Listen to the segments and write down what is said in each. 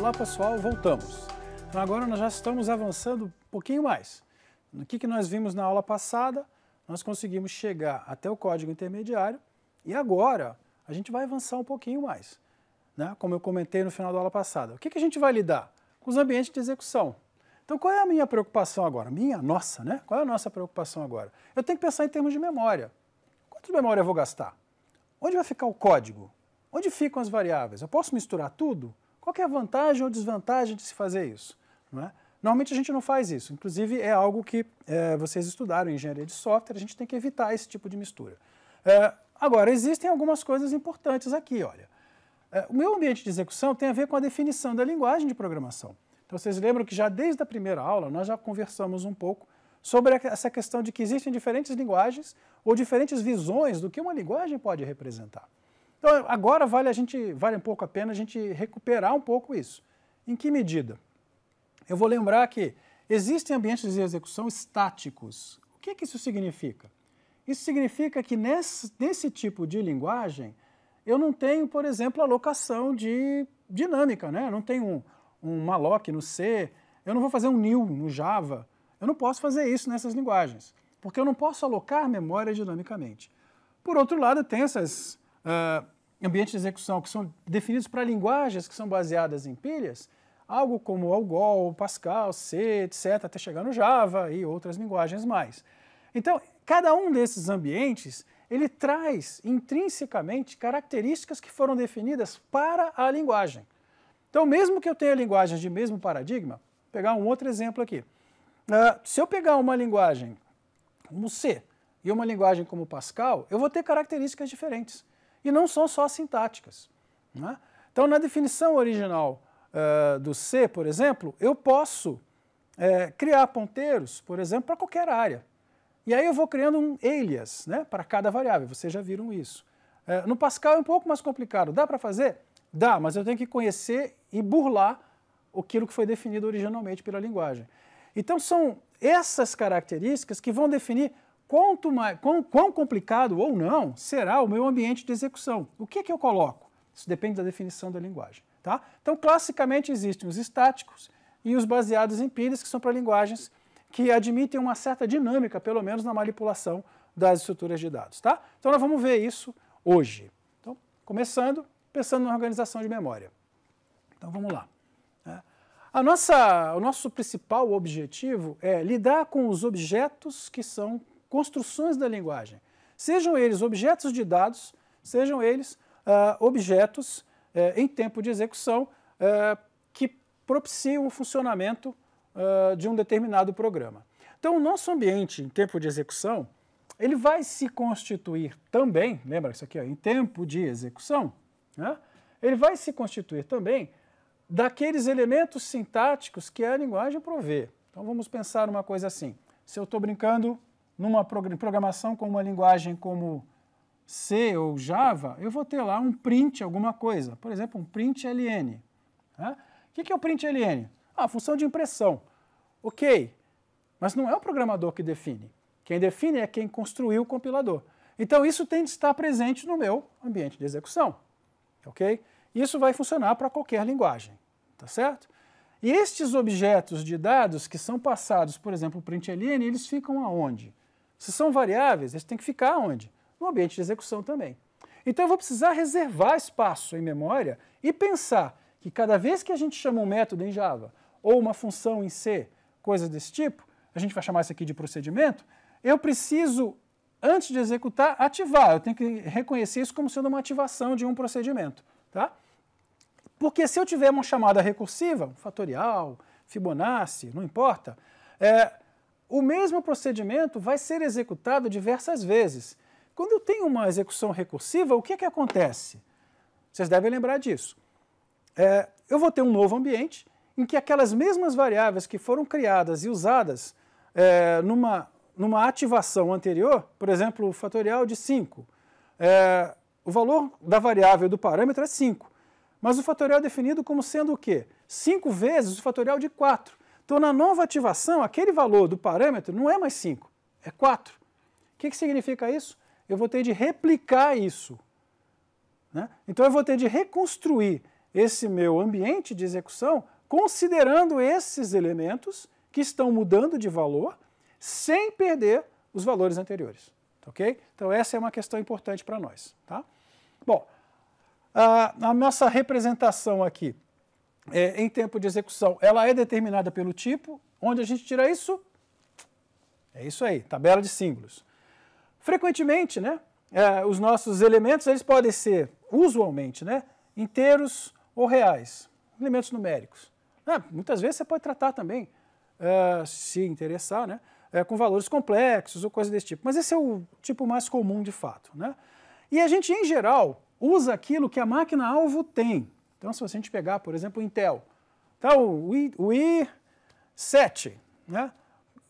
Olá pessoal, voltamos. Então agora nós já estamos avançando um pouquinho mais. No que nós vimos na aula passada, nós conseguimos chegar até o código intermediário e agora a gente vai avançar um pouquinho mais, né? Como eu comentei no final da aula passada. O que a gente vai lidar? Com os ambientes de execução. Então qual é a minha preocupação agora? Nossa, né? Qual é a nossa preocupação agora? Eu tenho que pensar em termos de memória. Quanto de memória eu vou gastar? Onde vai ficar o código? Onde ficam as variáveis? Eu posso misturar tudo? Qual que é a vantagem ou desvantagem de se fazer isso? Não é? Normalmente a gente não faz isso, inclusive é algo que vocês estudaram em engenharia de software, a gente tem que evitar esse tipo de mistura. Agora, existem algumas coisas importantes aqui, olha. O meu ambiente de execução tem a ver com a definição da linguagem de programação. Então vocês lembram que já desde a primeira aula nós já conversamos um pouco sobre essa questão de que existem diferentes linguagens ou diferentes visões do que uma linguagem pode representar. Então agora vale um pouco a pena a gente recuperar um pouco isso. Em que medida? Eu vou lembrar que existem ambientes de execução estáticos. O que isso significa? Isso significa que nesse tipo de linguagem eu não tenho, por exemplo, alocação de dinâmica, né? Eu não tenho um malloc no C, eu não vou fazer um nil no Java. Eu não posso fazer isso nessas linguagens, porque eu não posso alocar memória dinamicamente. Por outro lado, tem esses ambientes de execução que são definidos para linguagens que são baseadas em pilhas, algo como Algol, Pascal, C, etc., até chegar no Java e outras linguagens mais. Então, cada um desses ambientes, ele traz intrinsecamente características que foram definidas para a linguagem. Então, mesmo que eu tenha linguagens de mesmo paradigma, vou pegar um outro exemplo aqui. Se eu pegar uma linguagem como C e uma linguagem como Pascal, eu vou ter características diferentes. E não são só sintáticas, né? Então, na definição original do C, por exemplo, eu posso criar ponteiros, por exemplo, para qualquer área. E aí eu vou criando um alias, né, para cada variável, vocês já viram isso. No Pascal é um pouco mais complicado. Dá para fazer? Dá, mas eu tenho que conhecer e burlar aquilo que foi definido originalmente pela linguagem. Então são essas características que vão definir quão complicado ou não será o meu ambiente de execução. O que eu coloco? Isso depende da definição da linguagem. Tá? Então, classicamente, existem os estáticos e os baseados em pilhas, que são para linguagens que admitem uma certa dinâmica, pelo menos na manipulação das estruturas de dados. Tá? Então, nós vamos ver isso hoje. Então, começando, pensando na organização de memória. Então, vamos lá. O nosso principal objetivo é lidar com os objetos que são construções da linguagem. Sejam eles objetos de dados, sejam eles objetos em tempo de execução que propiciam o funcionamento de um determinado programa. Então, o nosso ambiente em tempo de execução, ele vai se constituir também, lembra isso aqui, em tempo de execução, né? Ele vai se constituir também daqueles elementos sintáticos que a linguagem provê. Então, vamos pensar numa coisa assim. Se eu estou brincando numa programação com uma linguagem como C ou Java, eu vou ter lá um print alguma coisa, por exemplo, um print ln. Né? O que é o print ln? A função de impressão. Ok, mas não é o programador que define. Quem define é quem construiu o compilador. Então isso tem de estar presente no meu ambiente de execução. Ok? Isso vai funcionar para qualquer linguagem. Tá certo? E estes objetos de dados que são passados, por exemplo, o print ln, eles ficam aonde? Se são variáveis, eles têm que ficar aonde? No ambiente de execução também. Então eu vou precisar reservar espaço em memória e pensar que cada vez que a gente chama um método em Java ou uma função em C, coisa desse tipo, a gente vai chamar isso aqui de procedimento, eu preciso, antes de executar, ativar. Eu tenho que reconhecer isso como sendo uma ativação de um procedimento. Tá? Porque se eu tiver uma chamada recursiva, fatorial, Fibonacci, não importa, o mesmo procedimento vai ser executado diversas vezes. Quando eu tenho uma execução recursiva, o que acontece? Vocês devem lembrar disso. Eu vou ter um novo ambiente em que aquelas mesmas variáveis que foram criadas e usadas numa ativação anterior, por exemplo, o fatorial de 5, o valor da variável do parâmetro é 5, mas o fatorial é definido como sendo o quê? 5 vezes o fatorial de 4. Então, na nova ativação, aquele valor do parâmetro não é mais 5, é 4. O que significa isso? Eu vou ter de replicar isso, né? Então eu vou ter de reconstruir esse meu ambiente de execução considerando esses elementos que estão mudando de valor sem perder os valores anteriores. Ok? Então essa é uma questão importante para nós. Tá? Bom, a nossa representação aqui em tempo de execução, ela é determinada pelo tipo. Onde a gente tira isso? É isso aí, tabela de símbolos. Frequentemente, né, os nossos elementos eles podem ser, usualmente, né, inteiros ou reais, elementos numéricos. Muitas vezes você pode tratar também, se interessar, né, com valores complexos ou coisa desse tipo. Mas esse é o tipo mais comum de fato. Né? E a gente, em geral, usa aquilo que a máquina-alvo tem. Então, se a gente pegar, por exemplo, o Intel, tá, o i7, né?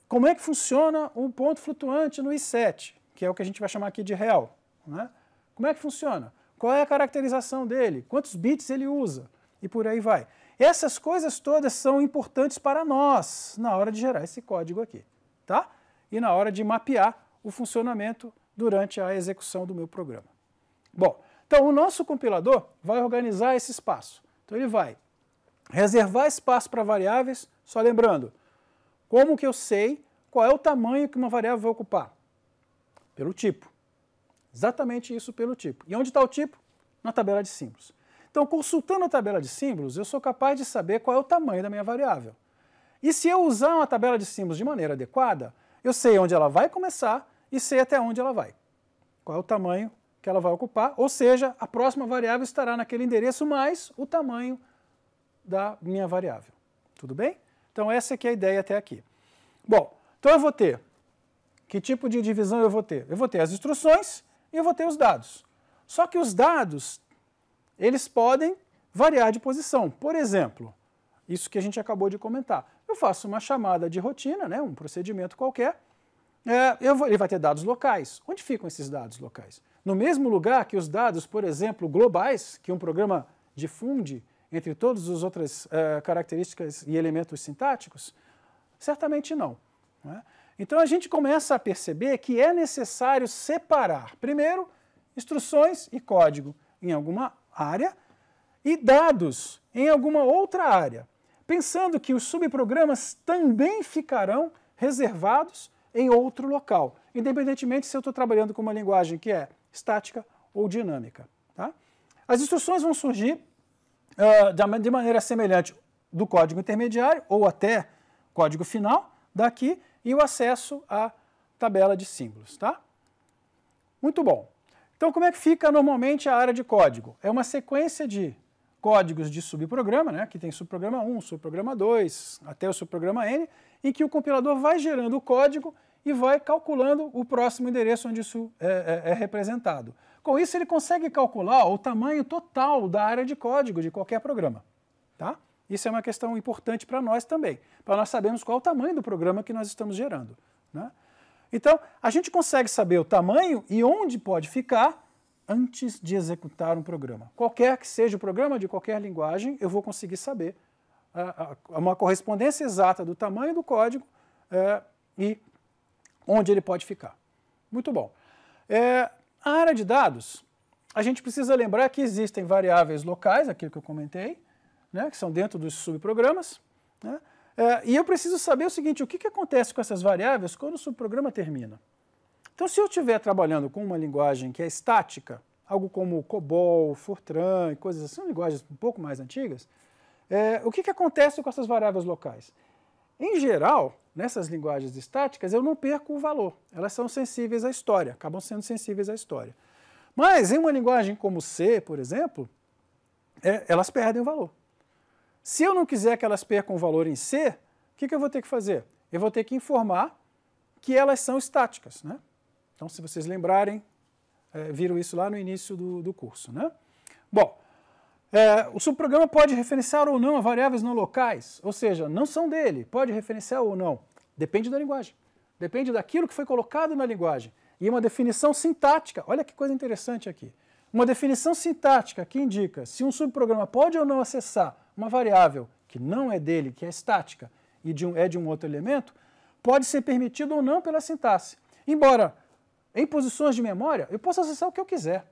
Como é que funciona um ponto flutuante no i7, que é o que a gente vai chamar aqui de real? Né? Como é que funciona? Qual é a caracterização dele? Quantos bits ele usa? E por aí vai. Essas coisas todas são importantes para nós na hora de gerar esse código aqui. Tá? E na hora de mapear o funcionamento durante a execução do meu programa. Bom, então o nosso compilador vai organizar esse espaço. Então ele vai reservar espaço para variáveis, só lembrando, como que eu sei qual é o tamanho que uma variável vai ocupar? Pelo tipo. Exatamente isso pelo tipo. E onde está o tipo? Na tabela de símbolos. Então, consultando a tabela de símbolos, eu sou capaz de saber qual é o tamanho da minha variável. E se eu usar uma tabela de símbolos de maneira adequada, eu sei onde ela vai começar e sei até onde ela vai. Qual é o tamanho que ela vai ocupar, ou seja, a próxima variável estará naquele endereço mais o tamanho da minha variável. Tudo bem? Então essa aqui é a ideia até aqui. Bom, então eu vou ter, que tipo de divisão eu vou ter? Eu vou ter as instruções e eu vou ter os dados. Só que os dados, eles podem variar de posição. Por exemplo, isso que a gente acabou de comentar. Eu faço uma chamada de rotina, né, um procedimento qualquer, ele vai ter dados locais. Onde ficam esses dados locais? No mesmo lugar que os dados, por exemplo, globais, que um programa difunde entre todas as outras características e elementos sintáticos? Certamente não. Né? Então a gente começa a perceber que é necessário separar, primeiro, instruções e código em alguma área e dados em alguma outra área, pensando que os subprogramas também ficarão reservados em outro local, independentemente se eu estou trabalhando com uma linguagem que é estática ou dinâmica. Tá? As instruções vão surgir de maneira semelhante do código intermediário ou até código final daqui e o acesso à tabela de símbolos. Tá? Muito bom. Então, como é que fica normalmente a área de código? É uma sequência de códigos de subprograma, né? Que tem subprograma 1, subprograma 2, até o subprograma N, em que o compilador vai gerando o código e vai calculando o próximo endereço onde isso é representado. Com isso, ele consegue calcular o tamanho total da área de código de qualquer programa. Tá? Isso é uma questão importante para nós também, para nós sabermos qual é o tamanho do programa que nós estamos gerando. Né? Então, a gente consegue saber o tamanho e onde pode ficar antes de executar um programa. Qualquer que seja o programa de qualquer linguagem, eu vou conseguir saber uma correspondência exata do tamanho do código e onde ele pode ficar. Muito bom. A área de dados, a gente precisa lembrar que existem variáveis locais, aquilo que eu comentei, né, que são dentro dos subprogramas, né, e eu preciso saber o seguinte, o que acontece com essas variáveis quando o subprograma termina. Então, se eu estiver trabalhando com uma linguagem que é estática, algo como COBOL, Fortran e coisas assim, linguagens um pouco mais antigas, o que acontece com essas variáveis locais? Em geral, nessas linguagens estáticas, eu não perco o valor. Elas são sensíveis à história, acabam sendo sensíveis à história. Mas em uma linguagem como C, por exemplo, elas perdem o valor. Se eu não quiser que elas percam o valor em C, o que eu vou ter que fazer? Eu vou ter que informar que elas são estáticas. Né? Então, se vocês lembrarem, viram isso lá no início do curso. Né? Bom, o subprograma pode referenciar ou não a variáveis não locais, ou seja, não são dele, pode referenciar ou não. Depende da linguagem, depende daquilo que foi colocado na linguagem. E uma definição sintática, olha que coisa interessante aqui. Uma definição sintática que indica se um subprograma pode ou não acessar uma variável que não é dele, que é estática, e é de um outro elemento, pode ser permitido ou não pela sintaxe. Embora, em posições de memória, eu possa acessar o que eu quiser.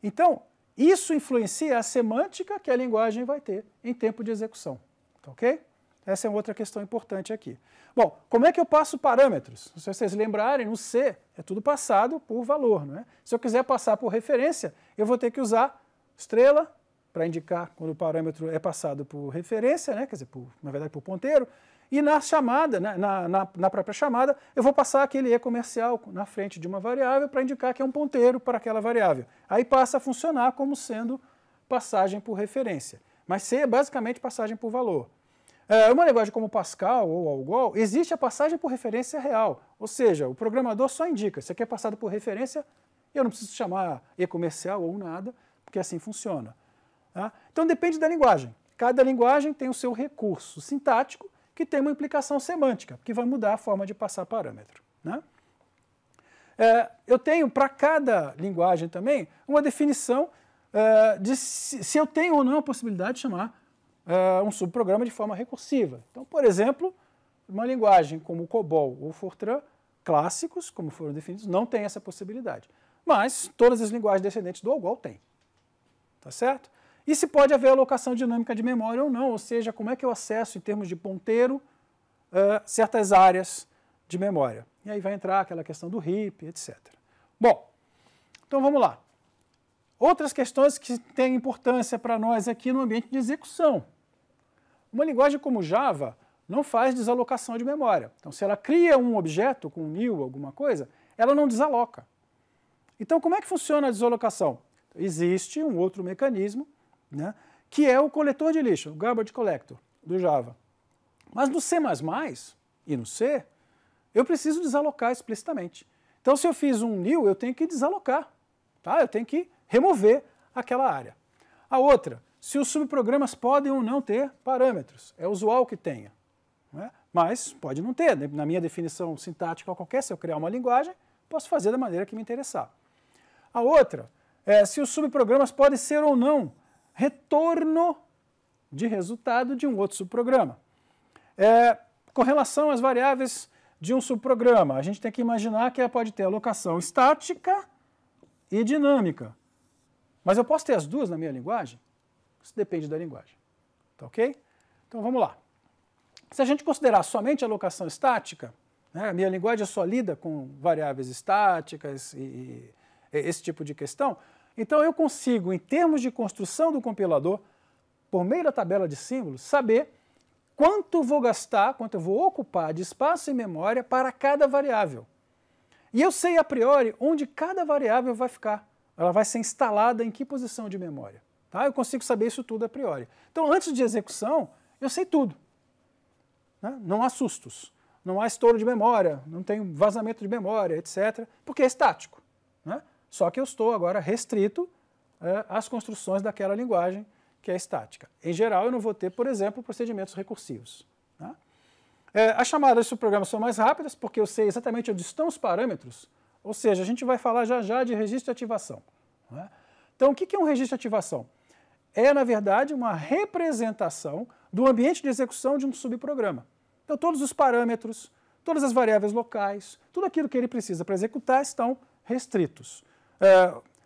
Então, Isso influencia a semântica que a linguagem vai ter em tempo de execução. Tá ok? Essa é outra questão importante aqui. Bom, como é que eu passo parâmetros? Se vocês lembrarem, no C é tudo passado por valor, não é? Se eu quiser passar por referência, eu vou ter que usar estrela para indicar quando o parâmetro é passado por referência, né? Quer dizer, na verdade por ponteiro, e na chamada, né? na própria chamada, eu vou passar aquele E comercial na frente de uma variável para indicar que é um ponteiro para aquela variável. Aí passa a funcionar como sendo passagem por referência. Mas C é basicamente passagem por valor. Uma linguagem como Pascal ou Algol, existe a passagem por referência real, ou seja, o programador só indica, se quer passado por referência, eu não preciso chamar E comercial ou nada, porque assim funciona. Tá? Então depende da linguagem. Cada linguagem tem o seu recurso sintático, que tem uma implicação semântica, que vai mudar a forma de passar parâmetro. Né? Eu tenho para cada linguagem também uma definição de se eu tenho ou não a possibilidade de chamar um subprograma de forma recursiva. Então, por exemplo, uma linguagem como o COBOL ou o Fortran, clássicos, como foram definidos, não tem essa possibilidade. Mas todas as linguagens descendentes do Algol têm. Tá certo? E se pode haver alocação dinâmica de memória ou não, ou seja, como é que eu acesso em termos de ponteiro certas áreas de memória. E aí vai entrar aquela questão do heap, etc. Bom, então vamos lá. Outras questões que têm importância para nós aqui no ambiente de execução. Uma linguagem como Java não faz desalocação de memória. Então, se ela cria um objeto com um new, alguma coisa, ela não desaloca. Então, como é que funciona a desalocação? Existe um outro mecanismo, né, que é o coletor de lixo, o garbage collector do Java. Mas no C++ e no C, eu preciso desalocar explicitamente. Então, se eu fiz um new, eu tenho que desalocar. Tá? Eu tenho que remover aquela área. A outra, se os subprogramas podem ou não ter parâmetros. É usual que tenha. Né? Mas pode não ter. Na minha definição sintática qualquer, se eu criar uma linguagem, posso fazer da maneira que me interessar. A outra, se os subprogramas podem ser ou não retorno de resultado de um outro subprograma. Com relação às variáveis de um subprograma, a gente tem que imaginar que ela pode ter alocação estática e dinâmica. Mas eu posso ter as duas na minha linguagem? Isso depende da linguagem. Tá ok? Então vamos lá. Se a gente considerar somente a alocação estática, né, a minha linguagem só lida com variáveis estáticas e esse tipo de questão, então eu consigo, em termos de construção do compilador, por meio da tabela de símbolos, saber quanto vou gastar, quanto eu vou ocupar de espaço e memória para cada variável. E eu sei a priori onde cada variável vai ficar. Ela vai ser instalada em que posição de memória. Tá? Eu consigo saber isso tudo a priori. Então, antes de execução, eu sei tudo. Né? Não há sustos, não há estouro de memória, não tem vazamento de memória, etc., porque é estático. Né? Só que eu estou agora restrito às construções daquela linguagem que é estática. Em geral, eu não vou ter, por exemplo, procedimentos recursivos. Tá? As chamadas de subprogramas são mais rápidas, porque eu sei exatamente onde estão os parâmetros, ou seja, a gente vai falar já já de registro de ativação. Né? Então, o que é um registro de ativação? É, na verdade, uma representação do ambiente de execução de um subprograma. Então, todos os parâmetros, todas as variáveis locais, tudo aquilo que ele precisa para executar estão restritos.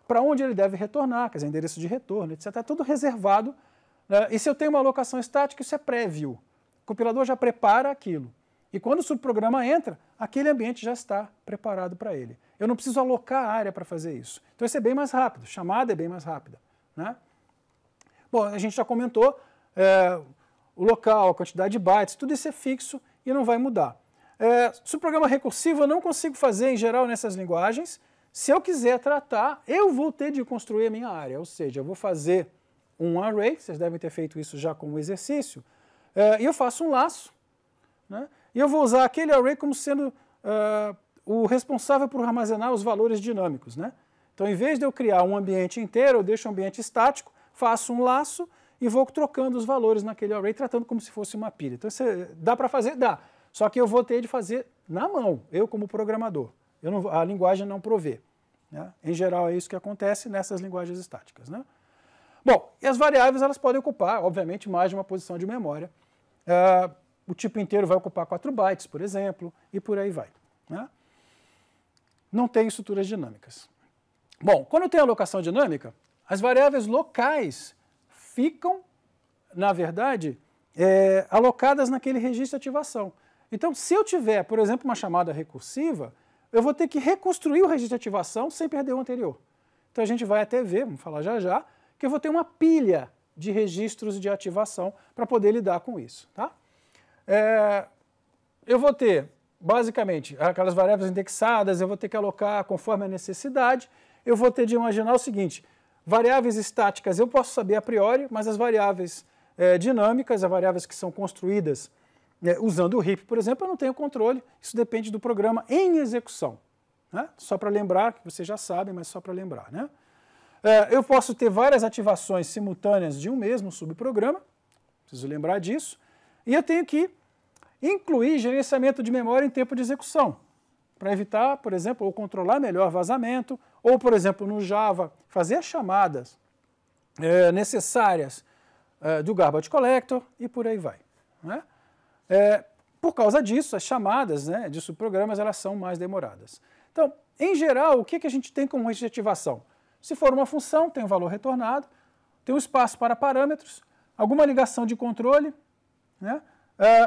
Para onde ele deve retornar, quer dizer, endereço de retorno, etc. É tudo reservado. E se eu tenho uma alocação estática, isso é prévio. O compilador já prepara aquilo. E quando o subprograma entra, aquele ambiente já está preparado para ele. Eu não preciso alocar a área para fazer isso. Então isso é bem mais rápido, chamada é bem mais rápida. Né? Bom, a gente já comentou, o local, a quantidade de bytes, tudo isso é fixo e não vai mudar. Subprograma recursivo eu não consigo fazer em geral nessas linguagens. Se eu quiser tratar, eu vou ter de construir a minha área, ou seja, eu vou fazer um array, vocês devem ter feito isso já como exercício, e eu faço um laço, né? E eu vou usar aquele array como sendo o responsável por armazenar os valores dinâmicos. Né? Então, em vez de eu criar um ambiente inteiro, eu deixo um ambiente estático, faço um laço e vou trocando os valores naquele array, tratando como se fosse uma pilha. Então, dá para fazer? Dá. Só que eu vou ter de fazer na mão, eu como programador. A linguagem não provê. Né? Em geral, é isso que acontece nessas linguagens estáticas. Né? Bom, e as variáveis elas podem ocupar, obviamente, mais de uma posição de memória. O tipo inteiro vai ocupar 4 bytes, por exemplo, e por aí vai. Né? Não tem estruturas dinâmicas. Bom, quando eu tenho alocação dinâmica, as variáveis locais ficam, na verdade, alocadas naquele registro de ativação. Então, se eu tiver, por exemplo, uma chamada recursiva, eu vou ter que reconstruir o registro de ativação sem perder o anterior. Então a gente vai até ver, vamos falar já já, que eu vou ter uma pilha de registros de ativação para poder lidar com isso. Tá? Eu vou ter, basicamente, aquelas variáveis indexadas, eu vou ter que alocar conforme a necessidade. Eu vou ter de imaginar o seguinte, variáveis estáticas eu posso saber a priori, mas as variáveis dinâmicas, as variáveis que são construídas usando o heap, por exemplo, eu não tenho controle, isso depende do programa em execução. Né? Só para lembrar, que vocês já sabem, mas só para lembrar. Né? Eu posso ter várias ativações simultâneas de um mesmo subprograma, preciso lembrar disso, e eu tenho que incluir gerenciamento de memória em tempo de execução, para evitar, por exemplo, ou controlar melhor vazamento, ou, por exemplo, no Java, fazer as chamadas necessárias do garbage collector e por aí vai. Né? Por causa disso, as chamadas de subprogramas elas são mais demoradas. Então, em geral, o que a gente tem como registro de ativação? Se for uma função, tem um valor retornado, tem um espaço para parâmetros, alguma ligação de controle, né?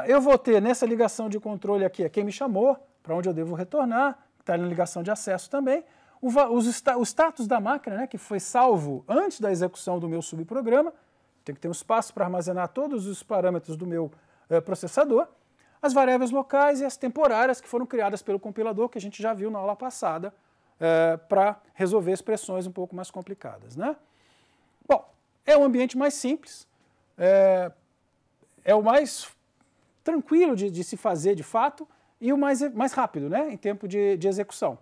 Eu vou ter nessa ligação de controle aqui quem me chamou, para onde eu devo retornar, está na ligação de acesso também, o status da máquina, né, que foi salvo antes da execução do meu subprograma, tem que ter um espaço para armazenar todos os parâmetros do meu processador, as variáveis locais e as temporárias que foram criadas pelo compilador, que a gente já viu na aula passada, para resolver expressões um pouco mais complicadas. Né? Bom, é um ambiente mais simples, é o mais tranquilo de se fazer de fato e o mais rápido, né, em tempo de execução.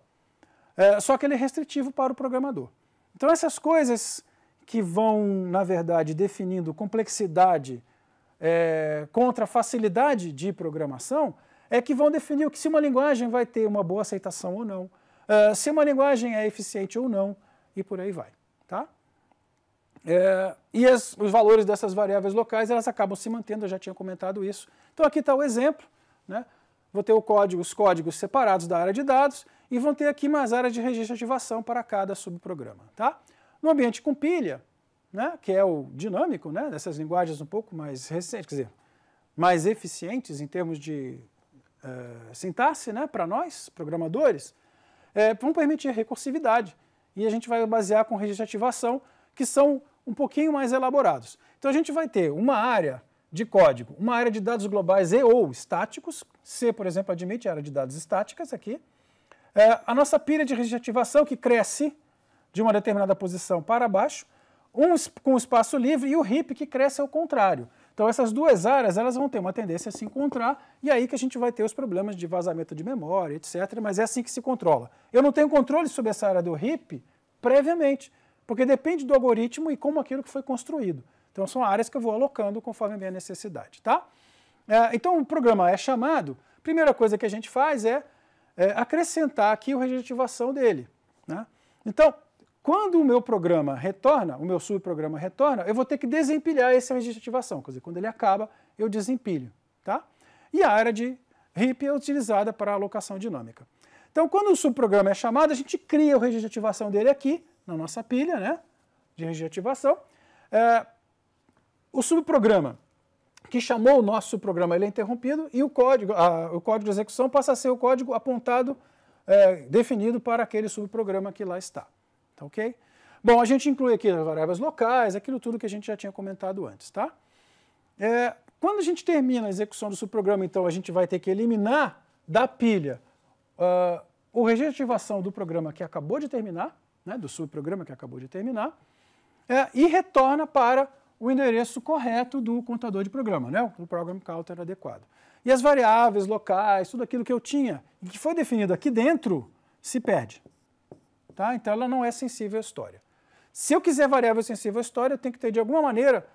Só que ele é restritivo para o programador. Então essas coisas que vão, na verdade, definindo complexidade contra facilidade de programação, que vão definir se uma linguagem vai ter uma boa aceitação ou não, se uma linguagem é eficiente ou não, e por aí vai. Tá? E os valores dessas variáveis locais elas acabam se mantendo, eu já tinha comentado isso. Então aqui está o exemplo. Né? Vou ter os códigos separados da área de dados e vão ter aqui mais áreas de registro de ativação para cada subprograma. Tá? No ambiente com pilha, né, que é o dinâmico, né, dessas linguagens um pouco mais recentes, quer dizer, mais eficientes em termos de sintaxe, né, para nós, programadores, vão permitir recursividade. E a gente vai basear com registro de ativação, que são um pouquinho mais elaborados. Então a gente vai ter uma área de código, uma área de dados globais e ou estáticos, C, por exemplo, admite a área de dados estáticas aqui, a nossa pilha de registro de ativação que cresce de uma determinada posição para baixo, com espaço livre e o heap que cresce ao contrário. Então essas duas áreas elas vão ter uma tendência a se encontrar e aí que a gente vai ter os problemas de vazamento de memória, etc. Mas é assim que se controla. Eu não tenho controle sobre essa área do heap previamente, porque depende do algoritmo e como aquilo que foi construído. Então são áreas que eu vou alocando conforme a minha necessidade. Tá? Então o programa é chamado, a primeira coisa que a gente faz é acrescentar aqui o registro de ativação dele. Né? Então, quando o meu programa retorna, o meu subprograma retorna, eu vou ter que desempilhar esse registro de ativação. Quer dizer, quando ele acaba, eu desempilho. Tá? E a área de heap é utilizada para alocação dinâmica. Então, quando o subprograma é chamado, a gente cria o registro de ativação dele aqui, na nossa pilha, né, de registro de ativação. O subprograma que chamou o nosso subprograma ele é interrompido e o código de execução passa a ser o código apontado, definido para aquele subprograma que lá está. Tá, ok? Bom, a gente inclui aqui as variáveis locais, aquilo tudo que a gente já tinha comentado antes. Tá? Quando a gente termina a execução do subprograma, então, a gente vai ter que eliminar da pilha o registro de ativação do programa que acabou de terminar, né, do subprograma que acabou de terminar, e retorna para o endereço correto do contador de programa, né, o program counter adequado. E as variáveis locais, tudo aquilo que eu tinha e que foi definido aqui dentro, se perde. Tá? Então ela não é sensível à história. Se eu quiser variável sensível à história, eu tenho que ter, de alguma maneira,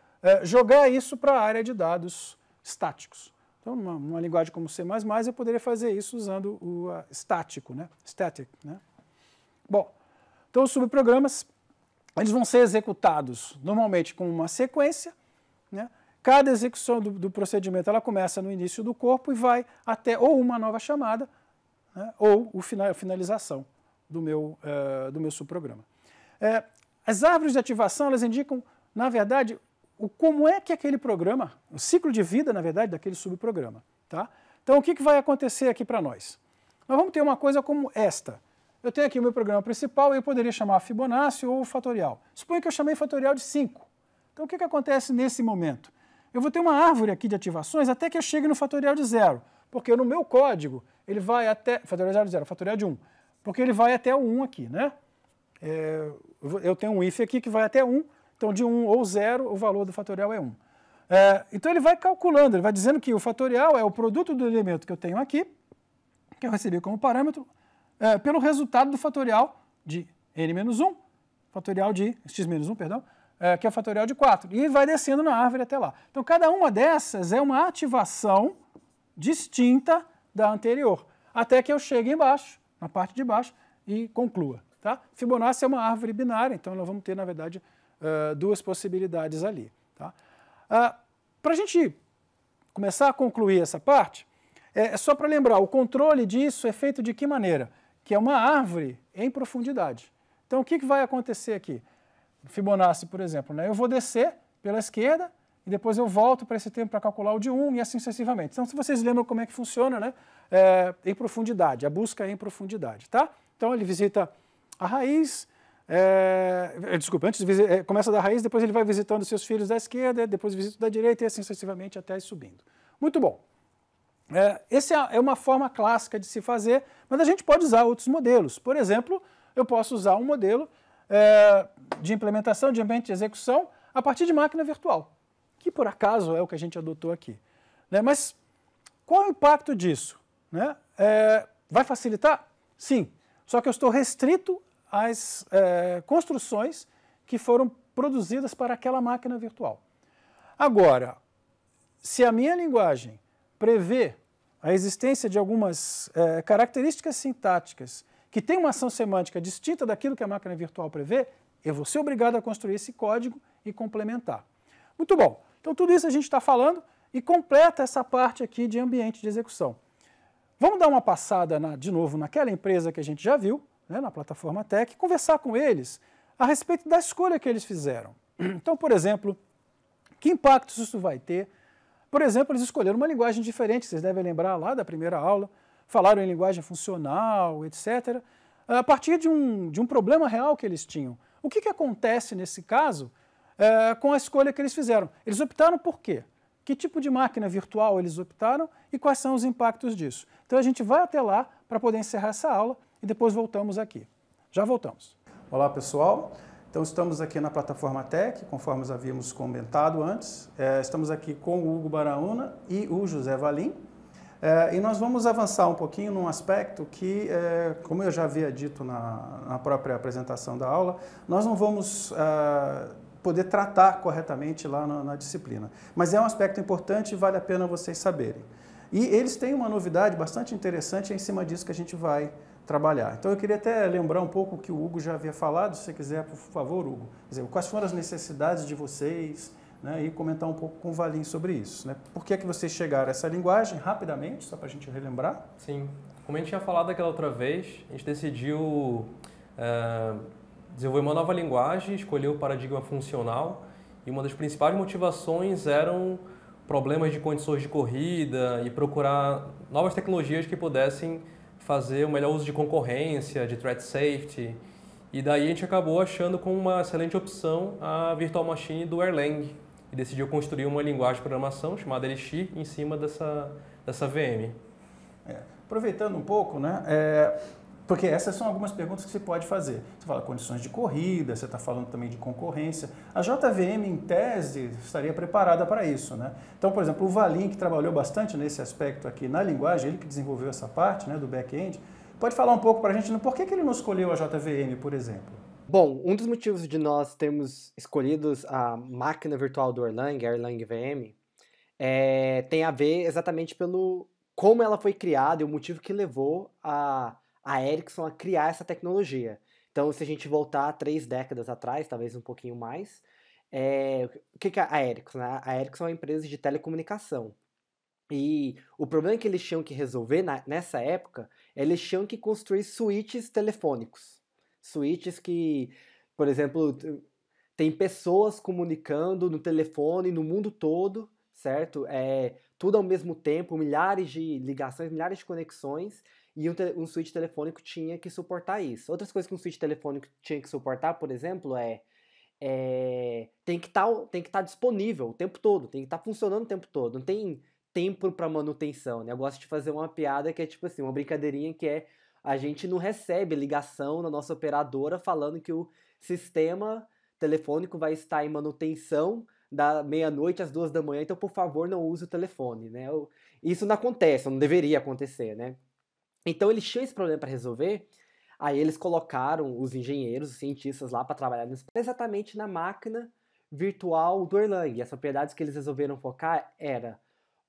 jogar isso para a área de dados estáticos. Então, numa linguagem como C++, eu poderia fazer isso usando o estático, né? Static. Né? Bom, então os subprogramas eles vão ser executados normalmente com uma sequência. Né? Cada execução do procedimento ela começa no início do corpo e vai até ou uma nova chamada, né? Ou a finalização do meu subprograma. As árvores de ativação, elas indicam, na verdade, como é que aquele programa, o ciclo de vida, na verdade, daquele subprograma. Tá? Então, o que vai acontecer aqui para nós? Nós vamos ter uma coisa como esta. Eu tenho aqui o meu programa principal e eu poderia chamar Fibonacci ou fatorial. Suponha que eu chamei fatorial de 5. Então, o que acontece nesse momento? Eu vou ter uma árvore aqui de ativações até que eu chegue no fatorial de 0, porque no meu código ele vai até... Fatorial de 0, fatorial de 1. Porque ele vai até o 1 aqui, né? Eu tenho um if aqui que vai até 1, então de 1 ou 0 o valor do fatorial é 1. Então ele vai calculando, ele vai dizendo que o fatorial é o produto do elemento que eu tenho aqui, que eu recebi como parâmetro, pelo resultado do fatorial de n-1, fatorial de x-1, perdão, que é o fatorial de 4, e vai descendo na árvore até lá. Então cada uma dessas é uma ativação distinta da anterior, até que eu chegue embaixo, na parte de baixo, e conclua. Tá? Fibonacci é uma árvore binária, então nós vamos ter, na verdade, duas possibilidades ali. Tá? Para a gente começar a concluir essa parte, é só para lembrar, o controle disso é feito de que maneira? Que é uma árvore em profundidade. Então o que vai acontecer aqui? Fibonacci, por exemplo, né? Eu vou descer pela esquerda e depois eu volto para esse tempo para calcular o de 1 e assim sucessivamente. Então, se vocês lembram como é que funciona, né? Em profundidade, a busca é em profundidade. Tá? Então ele visita a raiz, desculpa, antes começa da raiz, depois ele vai visitando seus filhos da esquerda, depois visita da direita e assim sucessivamente até ir subindo. Muito bom. Essa é uma forma clássica de se fazer, mas a gente pode usar outros modelos. Por exemplo, eu posso usar um modelo de implementação de ambiente de execução a partir de máquina virtual, que por acaso é o que a gente adotou aqui. Né? Mas qual é o impacto disso? Né? Vai facilitar? Sim. Só que eu estou restrito às construções que foram produzidas para aquela máquina virtual. Agora, se a minha linguagem prevê a existência de algumas características sintáticas que têm uma ação semântica distinta daquilo que a máquina virtual prevê, eu vou ser obrigado a construir esse código e complementar. Muito bom. Então, tudo isso a gente está falando e completa essa parte aqui de ambiente de execução. Vamos dar uma passada, de novo, naquela empresa que a gente já viu, né, na plataforma Tech, conversar com eles a respeito da escolha que eles fizeram. Então, por exemplo, que impactos isso vai ter? Por exemplo, eles escolheram uma linguagem diferente, vocês devem lembrar lá da primeira aula, falaram em linguagem funcional, etc., a partir de um problema real que eles tinham. O que acontece nesse caso com a escolha que eles fizeram? Eles optaram por quê? Que tipo de máquina virtual eles optaram e quais são os impactos disso? Então a gente vai até lá para poder encerrar essa aula e depois voltamos aqui. Já voltamos. Olá, pessoal. Então estamos aqui na plataforma Tech, conforme havíamos comentado antes. Estamos aqui com o Hugo Baraúna e o José Valim. E nós vamos avançar um pouquinho num aspecto que, como eu já havia dito na própria apresentação da aula, nós não vamos poder tratar corretamente lá na disciplina. Mas é um aspecto importante e vale a pena vocês saberem. E eles têm uma novidade bastante interessante, é em cima disso que a gente vai trabalhar. Então eu queria até lembrar um pouco o que o Hugo já havia falado, se você quiser, por favor, Hugo, dizer, quais foram as necessidades de vocês, né, e comentar um pouco com o Valim sobre isso. Né? Por que vocês chegaram a essa linguagem, rapidamente, só para a gente relembrar? Sim, como a gente tinha falado daquela outra vez, a gente decidiu desenvolver uma nova linguagem, escolher o paradigma funcional, e uma das principais motivações eram problemas de condições de corrida e procurar novas tecnologias que pudessem fazer o melhor uso de concorrência, de threat safety. E daí a gente acabou achando como uma excelente opção a Virtual Machine do Erlang e decidiu construir uma linguagem de programação chamada Elixir em cima dessa VM. Aproveitando um pouco, né? Porque essas são algumas perguntas que você pode fazer. Você fala condições de corrida, você está falando também de concorrência. A JVM, em tese, estaria preparada para isso, né? Então, por exemplo, o Valim, que trabalhou bastante nesse aspecto aqui na linguagem, ele que desenvolveu essa parte, né, do back-end, pode falar um pouco para a gente por que ele não escolheu a JVM, por exemplo? Bom, um dos motivos de nós termos escolhido a máquina virtual do Erlang, a Erlang VM, tem a ver exatamente pelo como ela foi criada e o motivo que levou a Ericsson a criar essa tecnologia. Então, se a gente voltar 3 décadas atrás, talvez um pouquinho mais, o que é a Ericsson? A Ericsson é uma empresa de telecomunicação. E o problema que eles tinham que resolver nessa época, eles tinham que construir switches telefônicos. Switches que Por exemplo, tem pessoas comunicando no telefone no mundo todo, certo? Tudo ao mesmo tempo, milhares de ligações, milhares de conexões, e um switch telefônico tinha que suportar isso. Outras coisas que um switch telefônico tinha que suportar, por exemplo, tem que estar disponível o tempo todo, tem que estar funcionando o tempo todo, não tem tempo para manutenção, né? Eu gosto de fazer uma piada que é tipo assim, uma brincadeirinha que a gente não recebe ligação na nossa operadora falando que o sistema telefônico vai estar em manutenção da meia-noite às 2 da manhã, então por favor não use o telefone, né? Isso não acontece, não deveria acontecer, né? Então eles tinham esse problema para resolver, aí eles colocaram os engenheiros, os cientistas lá para trabalhar exatamente na máquina virtual do Erlang. E as propriedades que eles resolveram focar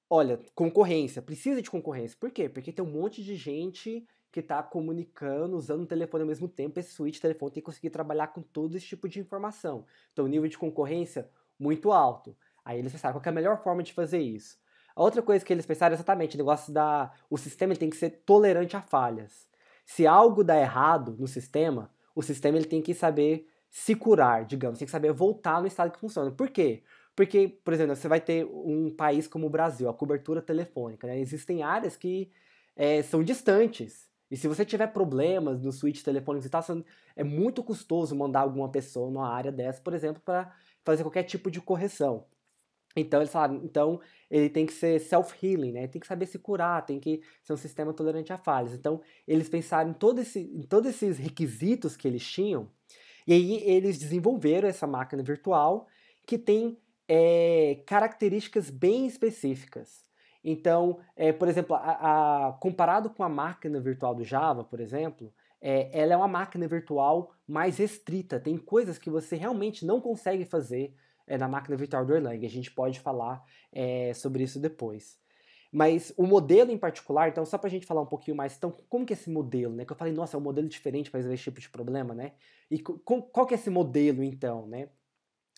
olha, concorrência, precisa de concorrência. Por quê? Porque tem um monte de gente que está comunicando, usando o telefone ao mesmo tempo, esse switch telefone tem que conseguir trabalhar com todo esse tipo de informação. Então, o nível de concorrência muito alto. Aí eles pensaram, qual que é a melhor forma de fazer isso? A outra coisa que eles pensaram é exatamente o negócio o sistema ele tem que ser tolerante a falhas. Se algo dá errado no sistema, o sistema ele tem que saber se curar, digamos, tem que saber voltar no estado que funciona. Por quê? Porque, por exemplo, você vai ter um país como o Brasil, a cobertura telefônica, né? Existem áreas que são distantes. E se você tiver problemas no switch telefônico e tal, é muito custoso mandar alguma pessoa numa área dessa, por exemplo, para fazer qualquer tipo de correção. Então eles falaram, ele tem que ser self-healing, né? Tem que saber se curar, tem que ser um sistema tolerante a falhas. Então eles pensaram em todos esses requisitos que eles tinham, e aí eles desenvolveram essa máquina virtual que tem características bem específicas. Então, por exemplo, comparado com a máquina virtual do Java, por exemplo, ela é uma máquina virtual mais restrita. Tem coisas que você realmente não consegue fazer na máquina virtual do Erlang. A gente pode falar sobre isso depois. Mas o modelo em particular, então, só para a gente falar um pouquinho mais, então, como que é esse modelo, né? Que eu falei, nossa, é um modelo diferente para resolver esse tipo de problema, né? E qual que é esse modelo, então, né?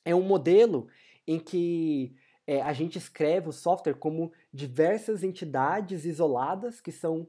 É um modelo em que a gente escreve o software como diversas entidades isoladas que são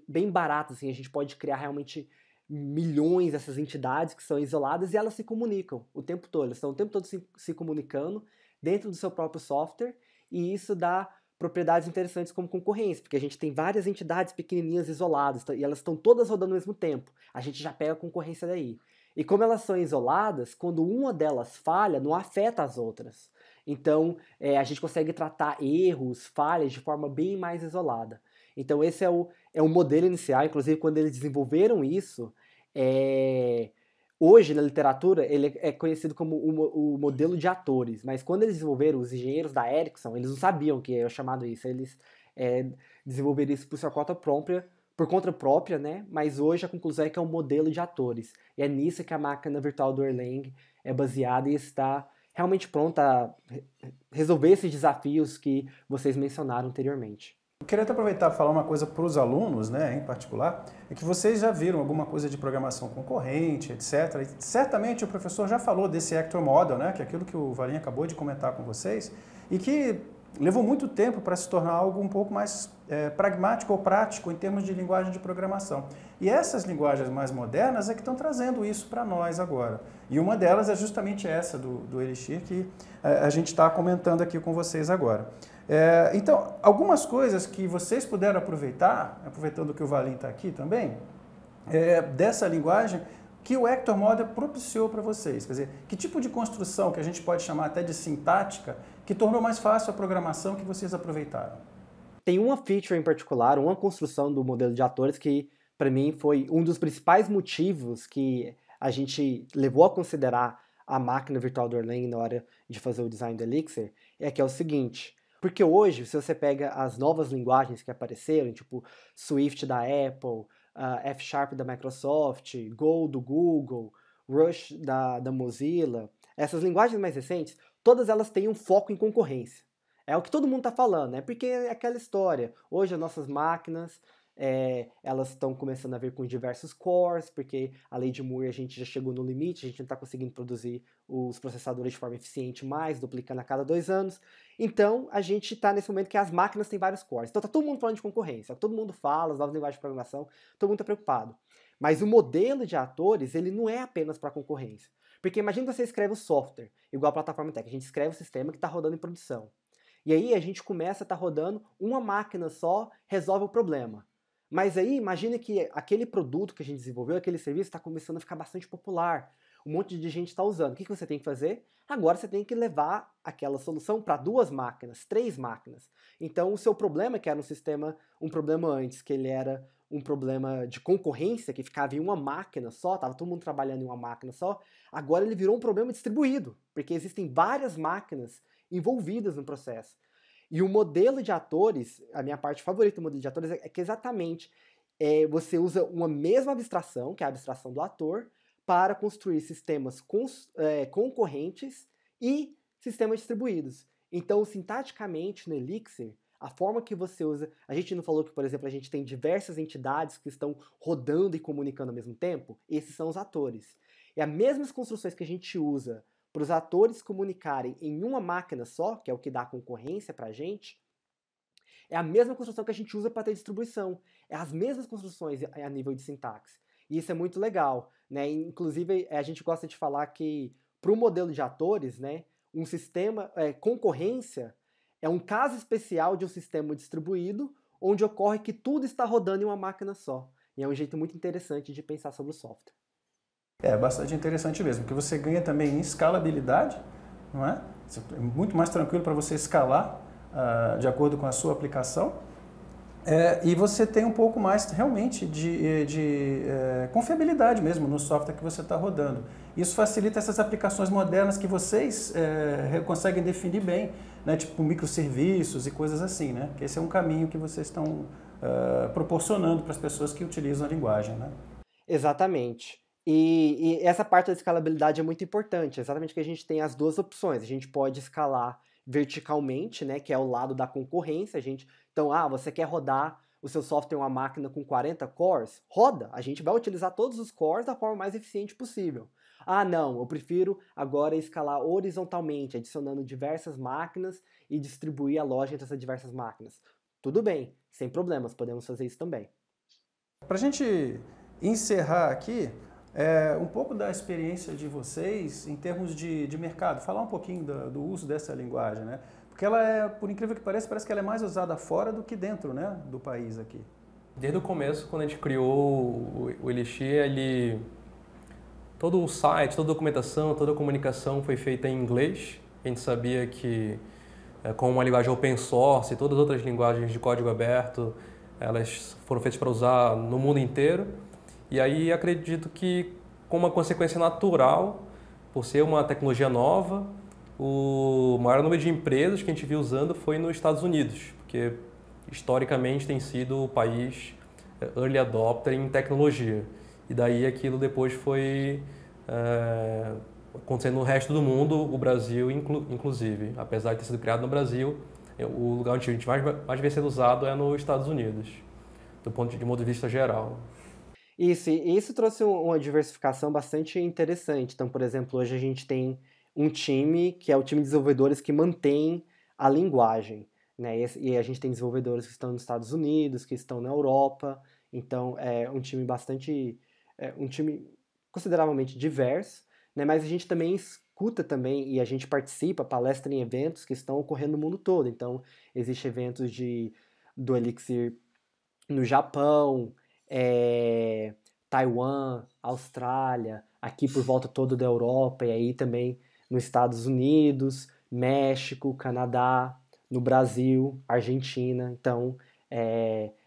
bem baratas, assim, a gente pode criar realmente milhões dessas entidades que são isoladas e elas se comunicam o tempo todo, elas estão o tempo todo se comunicando dentro do seu próprio software, e isso dá propriedades interessantes como concorrência, porque a gente tem várias entidades pequenininhas isoladas e elas estão todas rodando ao mesmo tempo, a gente já pega a concorrência daí. E como elas são isoladas, quando uma delas falha, não afeta as outras. Então, a gente consegue tratar erros, falhas de forma bem mais isolada. Então, esse é o modelo inicial. Inclusive, quando eles desenvolveram isso, hoje na literatura, ele é conhecido como o modelo de atores. Mas quando eles desenvolveram, os engenheiros da Ericsson, eles não sabiam que era chamado isso. Eles desenvolveram isso por sua conta própria, né? Mas hoje a conclusão é que é um modelo de atores. E é nisso que a máquina virtual do Erlang é baseada e está realmente pronta a resolver esses desafios que vocês mencionaram anteriormente. Eu queria até aproveitar e falar uma coisa para os alunos, né, em particular, é que vocês já viram alguma coisa de programação concorrente, etc. E certamente o professor já falou desse Actor Model, né, que é aquilo que o Valim acabou de comentar com vocês, e que levou muito tempo para se tornar algo um pouco mais pragmático ou prático em termos de linguagem de programação. E essas linguagens mais modernas é que estão trazendo isso para nós agora. E uma delas é justamente essa do Elixir que a gente está comentando aqui com vocês agora. Então, algumas coisas que vocês puderam aproveitar, aproveitando que o Valim está aqui também, dessa linguagem que o Actor Model propiciou para vocês. Quer dizer, que tipo de construção, que a gente pode chamar até de sintática, que tornou mais fácil a programação que vocês aproveitaram? Tem uma feature em particular, uma construção do modelo de atores que, para mim, foi um dos principais motivos que a gente levou a considerar a máquina virtual do Erlang na hora de fazer o design do Elixir, que é o seguinte: porque hoje, se você pega as novas linguagens que apareceram, tipo Swift da Apple, F# da Microsoft, Go do Google, Rush da Mozilla, essas linguagens mais recentes, todas elas têm um foco em concorrência. É o que todo mundo está falando, né? Porque é aquela história. Hoje as nossas máquinas, elas estão começando a vir com diversos cores, porque a lei de Moore a gente já chegou no limite, a gente não está conseguindo produzir os processadores de forma eficiente mais, duplicando a cada 2 anos. Então, a gente está nesse momento que as máquinas têm vários cores. Então, está todo mundo falando de concorrência, todo mundo fala, as novas linguagens de programação, todo mundo está preocupado. Mas o modelo de atores, ele não é apenas para concorrência. Porque imagina que você escreve o software, igual a plataforma Tech, a gente escreve o sistema que está rodando em produção. E aí a gente começa a estar rodando, uma máquina só resolve o problema. Mas aí imagina que aquele produto que a gente desenvolveu, aquele serviço está começando a ficar bastante popular. Um monte de gente está usando. O que você tem que fazer? Agora você tem que levar aquela solução para 2 máquinas, 3 máquinas. Então o seu problema, que era um problema antes, que ele era um problema de concorrência, que ficava em uma máquina só, estava todo mundo trabalhando em uma máquina só, agora ele virou um problema distribuído, porque existem várias máquinas envolvidas no processo. E o modelo de atores, a minha parte favorita do modelo de atores é que exatamente você usa uma mesma abstração, que é a abstração do ator, para construir sistemas concorrentes e sistemas distribuídos. Então, sintaticamente, no Elixir, a forma que você usa... A gente não falou que, por exemplo, a gente tem diversas entidades que estão rodando e comunicando ao mesmo tempo? Esses são os atores. E as mesmas construções que a gente usa para os atores comunicarem em uma máquina só, que é o que dá concorrência para a gente, é a mesma construção que a gente usa para ter distribuição. É as mesmas construções a nível de sintaxe. E isso é muito legal, né? Inclusive, a gente gosta de falar que, para o modelo de atores, né, um sistema, concorrência, é um caso especial de um sistema distribuído, onde ocorre que tudo está rodando em uma máquina só. E é um jeito muito interessante de pensar sobre o software. É bastante interessante mesmo, porque você ganha também em escalabilidade, não é? É muito mais tranquilo para você escalar de acordo com a sua aplicação. E você tem um pouco mais realmente de confiabilidade mesmo no software que você está rodando. Isso facilita essas aplicações modernas que vocês conseguem definir bem, né? Tipo microserviços e coisas assim, né? Que esse é um caminho que vocês estão proporcionando para as pessoas que utilizam a linguagem, né? Exatamente. E essa parte da escalabilidade é muito importante, exatamente que a gente tem as 2 opções. A gente pode escalar verticalmente, né, que é o lado da concorrência. Então, você quer rodar o seu software em uma máquina com 40 cores? Roda! A gente vai utilizar todos os cores da forma mais eficiente possível. Não, eu prefiro agora escalar horizontalmente, adicionando diversas máquinas e distribuir a loja entre essas diversas máquinas. Tudo bem, sem problemas, podemos fazer isso também. Para a gente encerrar aqui, um pouco da experiência de vocês em termos de mercado, falar um pouquinho do uso dessa linguagem, né? Porque ela por incrível que pareça, parece que ela é mais usada fora do que dentro, né, do país aqui. Desde o começo, quando a gente criou o Elixir, todo o site, toda a documentação, toda a comunicação foi feita em inglês. A gente sabia que, com uma linguagem open source e todas as outras linguagens de código aberto, elas foram feitas para usar no mundo inteiro. E aí acredito que, como uma consequência natural, por ser uma tecnologia nova, o maior número de empresas que a gente viu usando foi nos Estados Unidos, porque historicamente tem sido o país early adopter em tecnologia. E daí aquilo depois foi acontecendo no resto do mundo, o Brasil inclusive. Apesar de ter sido criado no Brasil, o lugar onde a gente mais vê sendo usado é nos Estados Unidos, do ponto de vista geral. Isso trouxe uma diversificação bastante interessante. Então, por exemplo, hoje a gente tem um time que é o time de desenvolvedores que mantém a linguagem, né? E a gente tem desenvolvedores que estão nos Estados Unidos, que estão na Europa. Então, é um time um time consideravelmente diverso, né? Mas a gente também escuta também e a gente participa, palestra em eventos que estão ocorrendo no mundo todo. Então, existem eventos do Elixir no Japão, Taiwan, Austrália, aqui por volta toda da Europa e aí também nos Estados Unidos, México, Canadá, no Brasil, Argentina. Então,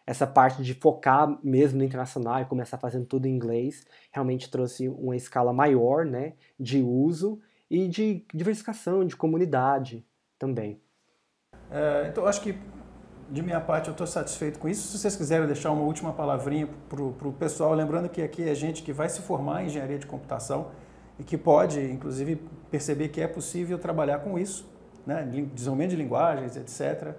essa parte de focar mesmo no internacional e começar fazendo tudo em inglês realmente trouxe uma escala maior, né, de uso e de diversificação, de comunidade também. Então, acho que de minha parte eu estou satisfeito com isso. Se vocês quiserem deixar uma última palavrinha para o pessoal, lembrando que aqui é gente que vai se formar em engenharia de computação e que pode, inclusive, perceber que é possível trabalhar com isso, né? Desenvolvimento de linguagens, etc.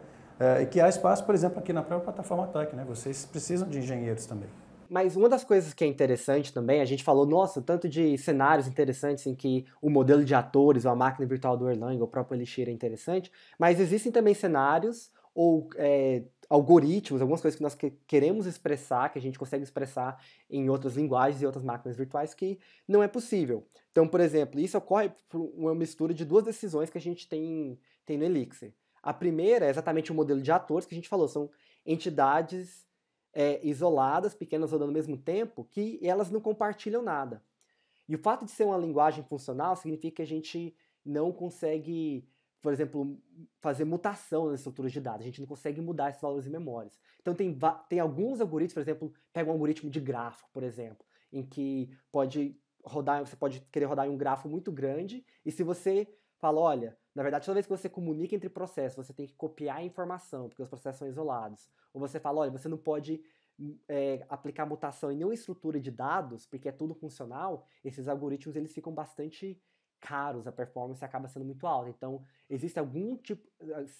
E que há espaço, por exemplo, aqui na própria plataforma Tech, né? Vocês precisam de engenheiros também. Mas uma das coisas que é interessante também, a gente falou, nossa, tanto de cenários interessantes em que o modelo de atores, ou a máquina virtual do Erlang, ou o próprio Elixir é interessante, mas existem também cenários ou algoritmos, algumas coisas que nós queremos expressar, que a gente consegue expressar em outras linguagens e outras máquinas virtuais que não é possível. Então, por exemplo, isso ocorre por uma mistura de duas decisões que a gente tem no Elixir. A primeira é exatamente o modelo de atores que a gente falou, são entidades isoladas, pequenas rodando ao mesmo tempo, que elas não compartilham nada. E o fato de ser uma linguagem funcional significa que a gente não consegue, por exemplo, fazer mutação nas estruturas de dados. A gente não consegue mudar esses valores em memórias. Então tem alguns algoritmos, por exemplo, pega um algoritmo de grafo, por exemplo, em que você pode querer rodar em um grafo muito grande, e se você fala, olha, na verdade, toda vez que você comunica entre processos, você tem que copiar a informação, porque os processos são isolados. Ou você fala, olha, você não pode aplicar mutação em nenhuma estrutura de dados, porque é tudo funcional, esses algoritmos eles ficam bastante caros, a performance acaba sendo muito alta. Então, existem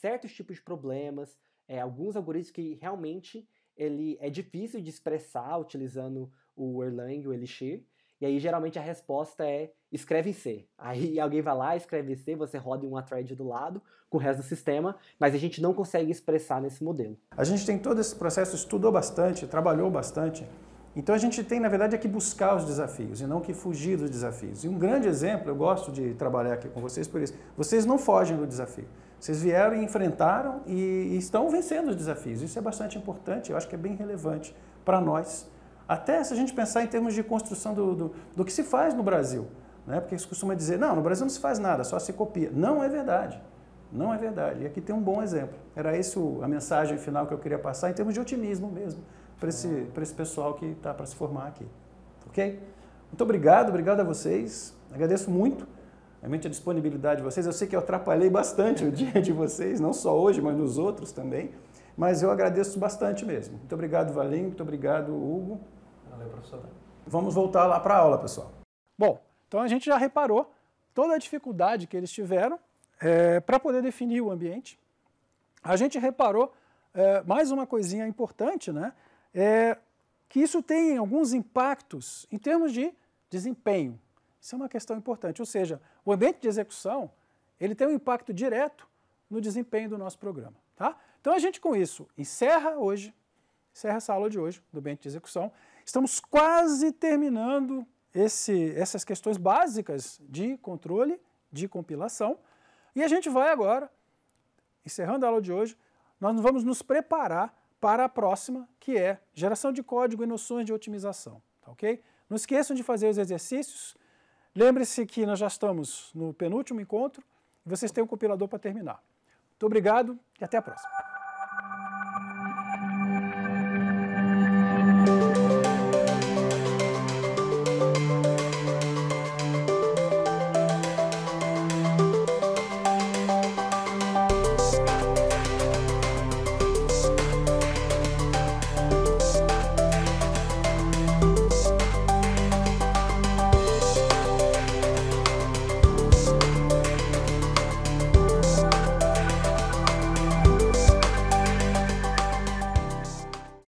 certos tipos de problemas, alguns algoritmos que realmente ele é difícil de expressar utilizando o Erlang, o Elixir, e aí geralmente a resposta é escreve em C. Aí alguém vai lá, escreve em C, você roda em uma thread do lado com o resto do sistema, mas a gente não consegue expressar nesse modelo. A gente tem todo esse processo, estudou bastante, trabalhou bastante. Então a gente tem, na verdade, que buscar os desafios e não que fugir dos desafios. E um grande exemplo, eu gosto de trabalhar aqui com vocês por isso, vocês não fogem do desafio. Vocês vieram e enfrentaram e estão vencendo os desafios. Isso é bastante importante, eu acho que é bem relevante para nós. Até se a gente pensar em termos de construção do que se faz no Brasil. Né? Porque se costuma dizer, não, no Brasil não se faz nada, só se copia. Não é verdade. Não é verdade. E aqui tem um bom exemplo. Era essa a mensagem final que eu queria passar em termos de otimismo mesmo, para esse pessoal que está para se formar aqui. Ok? Muito obrigado a vocês. Agradeço muito realmente a disponibilidade de vocês. Eu sei que eu atrapalhei bastante o dia de vocês, não só hoje, mas nos outros também. Mas eu agradeço bastante mesmo. Muito obrigado, Valim. Muito obrigado, Hugo. Valeu, professor. Vamos voltar lá para a aula, pessoal. Bom, então a gente já reparou toda a dificuldade que eles tiveram para poder definir o ambiente. A gente reparou mais uma coisinha importante, né? Que isso tem alguns impactos em termos de desempenho. Isso é uma questão importante, ou seja, o ambiente de execução ele tem um impacto direto no desempenho do nosso programa. Tá? Então a gente com isso encerra essa aula de hoje do ambiente de execução. Estamos quase terminando essas questões básicas de controle, de compilação, e a gente vai agora, encerrando a aula de hoje, nós vamos nos preparar para a próxima, que é geração de código e noções de otimização. Tá, ok? Não esqueçam de fazer os exercícios. Lembre-se que nós já estamos no penúltimo encontro e vocês têm um compilador para terminar. Muito obrigado e até a próxima.